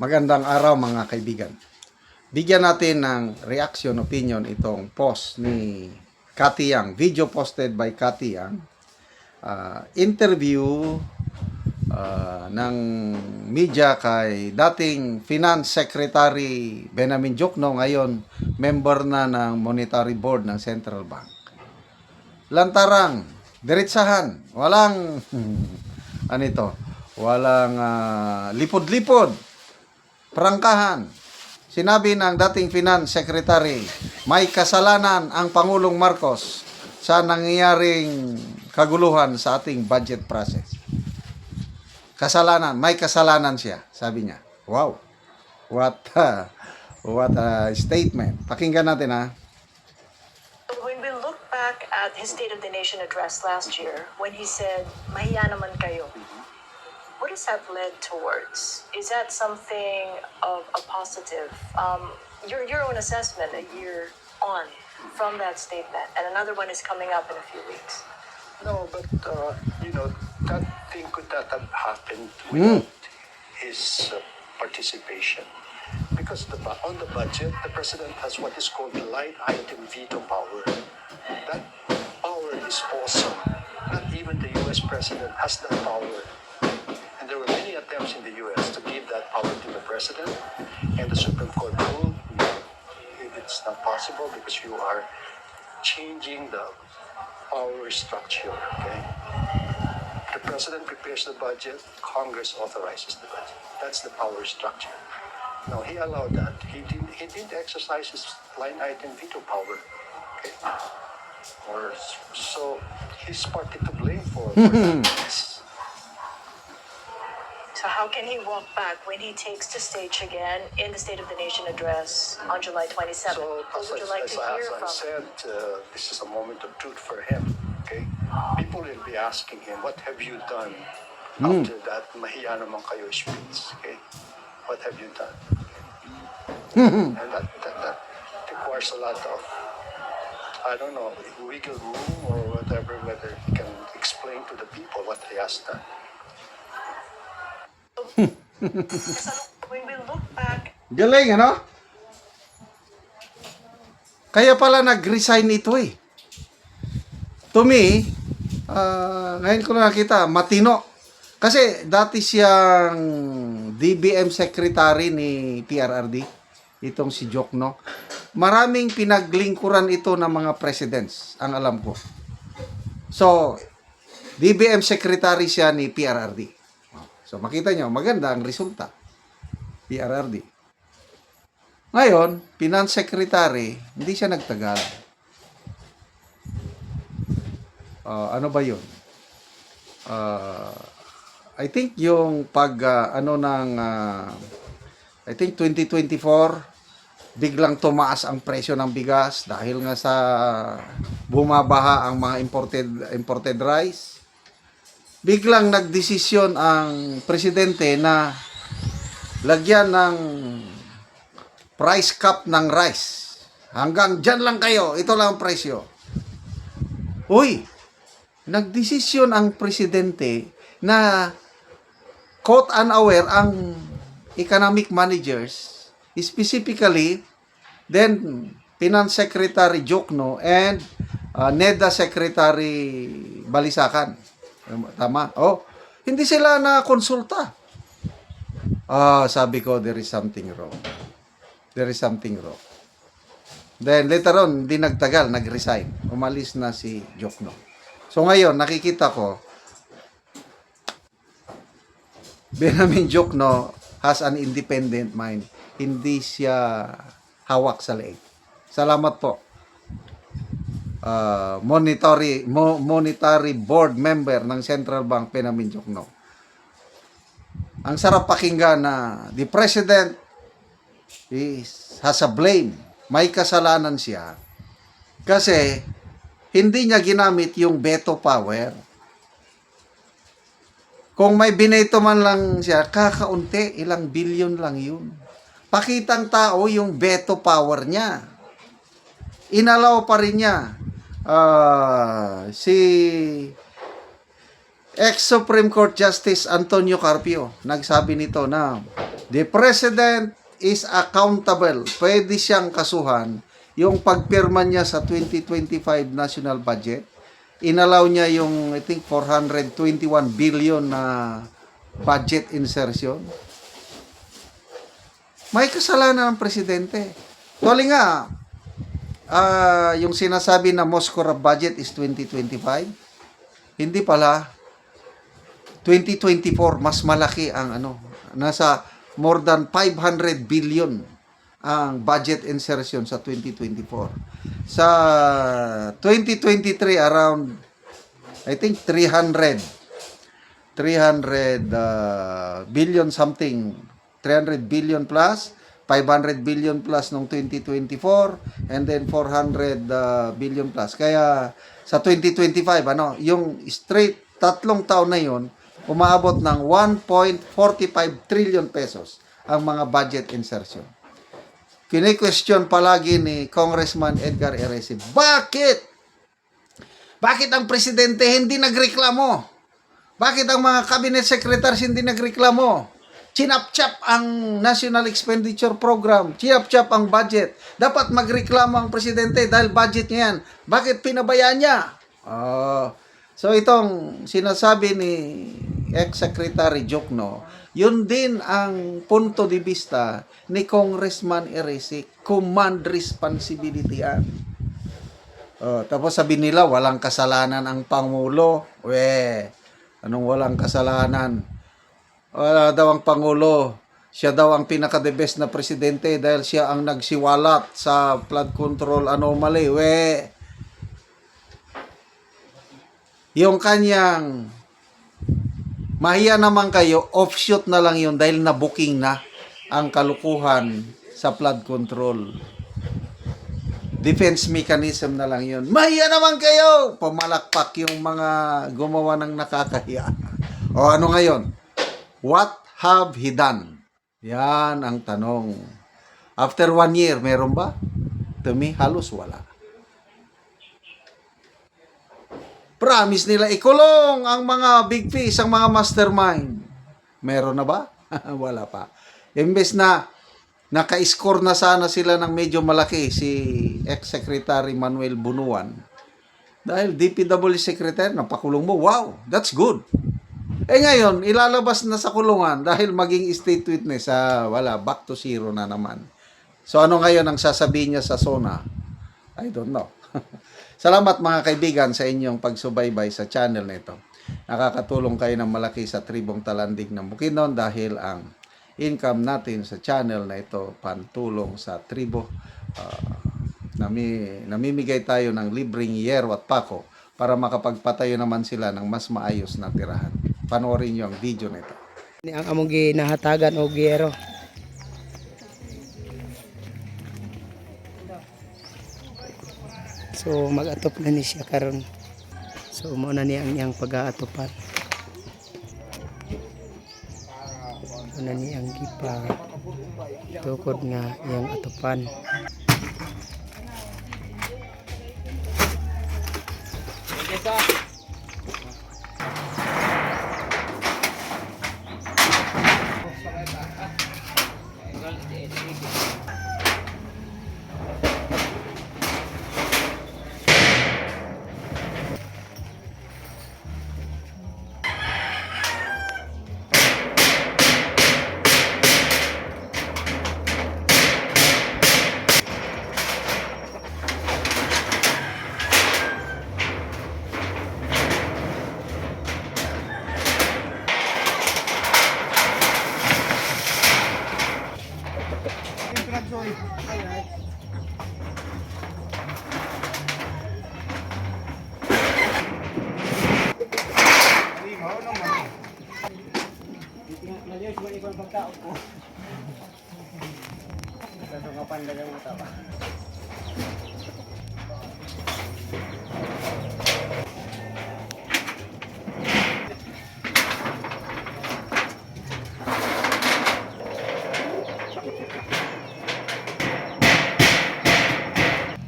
Magandang araw mga kaibigan. Bigyan natin ng reaction, opinion itong post ni Cathy Yang. Video posted by Cathy Yang. Interview ng media kay dating Finance Secretary Benjamin Diokno, ngayon member na ng Monetary Board ng Central Bank. Lantarang, diretsahan, walang walang lipod-lipod, prangkahan. Sinabi ng dating Finance Secretary, may kasalanan ang Pangulong Marcos sa nangyayaring kaguluhan sa ating budget process. Kasalanan, may kasalanan siya, sabi niya. Wow. What a statement. Pakinggan natin ha. When we look back at his State of the Nation address last year, when he said, "Mahiya naman kayo," what has that led towards? Is that something of a positive? Your own assessment a year on from that statement, and another one is coming up in a few weeks. No, but that thing could not have happened without his participation. Because on the budget, the president has what is called the line item veto power. That power is awesome. Not even the U.S. president has that power. And there were many attempts in the U.S. to give that power to the president. And the Supreme Court ruled, no, it's not possible because you are changing the power structure, okay? The president prepares the budget, Congress authorizes the budget. That's the power structure. Now, he allowed that. He didn't exercise his line item veto power, okay? So, he's partly to blame for that. So how can he walk back when he takes the stage again in the State of the Nation address on July 27th? So, What would you like to hear as I from him? said, this is a moment of truth for him. Okay, people will be asking him, "What have you done after that mahiya naman kayo speech?" Okay, what have you done? And that requires a lot of, I don't know, wiggle room or whatever, whether he can explain to the people what he has done. So when we look back, Galing, ano? Kaya pala nag-resign ito eh. To me, ngayon ko na nakita, matino. Kasi dati siyang DBM secretary ni PRRD, itong si Diokno. Maraming pinaglingkuran ito ng mga presidents, ang alam ko. So, DBM secretary siya ni PRRD. So, makita nyo, maganda ang resulta. PRRD. Ngayon, Finance Secretary, hindi siya nagtagal. Ano ba yun? I think yung I think 2024, biglang tumaas ang presyo ng bigas dahil nga sa bumabaha ang mga imported rice. Biglang nagdesisyon ang presidente na lagyan ng price cap ng rice. Hanggang dyan lang kayo, ito lang ang presyo. Uy, nagdesisyon ang presidente na caught unaware ang economic managers, specifically then Finance Secretary Diokno and NEDA Secretary Balisacan. Tama? Oh, hindi sila na konsulta. Sabi ko, there is something wrong. There is something wrong. Then later on, hindi nagtagal, nag-resign. Umalis na si Diokno. So ngayon, nakikita ko, Benjamin Diokno has an independent mind. Hindi siya hawak sa leeg. Salamat po. Monetary Board member ng Central Bank, Benjamin Diokno. Ang sarap pakinggan na the president has a blame. May kasalanan siya kasi hindi niya ginamit yung veto power. Kung may bineto man lang siya, kakaunti, ilang billion lang yun. Pakitang tao yung veto power niya. Inalaw pa rin niya si Ex-Supreme Court Justice Antonio Carpio, nagsabi nito na the President is accountable. Pwede siyang kasuhan yung pagpirma niya sa 2025 national budget. Inalaw niya yung, I think, 421 billion na budget insertion. May kasalanan ng presidente. Tuwali nga, yung sinasabi na most corrupt budget is 2025. Hindi pala. 2024, mas malaki ang nasa more than 500 billion ang budget insertion sa 2024. Sa 2023, around, I think, 300 billion something, 300 billion plus, 500 billion plus nung 2024, and then 400 billion plus. Kaya sa 2025, yung straight tatlong taon na yon, umaabot ng 1.45 trillion pesos ang mga budget insertion. Kine-question palagi ni Congressman Edgar Eresi, bakit? Bakit ang presidente hindi nagreklamo? Bakit ang mga cabinet secretaries hindi nagreklamo? Chinap-chap ang National Expenditure Program. Chinap-chap ang budget. Dapat magreklamo ang presidente dahil budget niya yan. Bakit pinabayaan niya? So itong sinasabi ni ex-secretary Jokno, yun din ang punto de vista ni Congressman Eresi, command responsibility yan. Tapos sabi nila, walang kasalanan ang Pangulo. Anong walang kasalanan? Wala daw ang Pangulo. Siya daw ang pinaka-the best na presidente dahil siya ang nagsiwalat sa flood control anomaly. Yung kanyang mahiya naman kayo, offshoot na lang yun dahil na-booking na ang kalukuhan sa flood control. Defense mechanism na lang yun. Mahiya naman kayo! Pumalakpak yung mga gumawa ng nakakahiya. O ano ngayon? What have he done? Yan ang tanong. After 1 year, meron ba? To me, halos wala. Promise nila ikulong ang mga big fish, ang mga mastermind. Meron na ba? Wala pa. Imbes na naka-score na sana sila ng medyo malaki si ex-secretary Manuel Bunuan. Dahil DPW secretary, napakulong mo. Wow, that's good. Ngayon, ilalabas na sa kulungan dahil maging state witness. Wala, back to zero na naman. So ano ngayon ang sasabihin niya sa SONA? I don't know. Salamat mga kaibigan sa inyong pagsubaybay sa channel na ito. Nakakatulong kayo ng malaki sa tribong Talandig ng Bukidnon dahil ang income natin sa channel na ito pantulong sa tribo. Namimigay tayo ng libreng yero at pako para makapagpatayo naman sila ng mas maayos na tirahan. Panoorin nyo ang video na ito. Ang among ginahatagan o giyero. So mag-atop na ni siya karon. So mao na niya ang iyang pag-aatopan. Mao niya ang gipa tukod nga iyang atopan.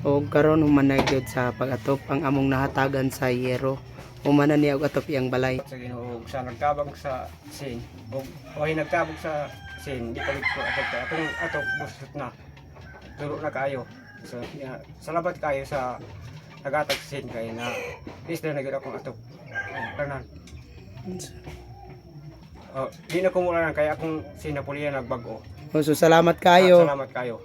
O karon humanay gyud sa pag-atop ang among nahatagan sa yero umana niya og atop iyang balay. Sa Ginoo sa nagtabang sa sin ug oy nagtabang sa sin di palit ko atong busot na duro na kayo so salamat kayo sa nagatag sin kay na isda na gyud akong atop tanan di na ko mula kay akong sinapulian nagbag-o So salamat kayo. salamat kayo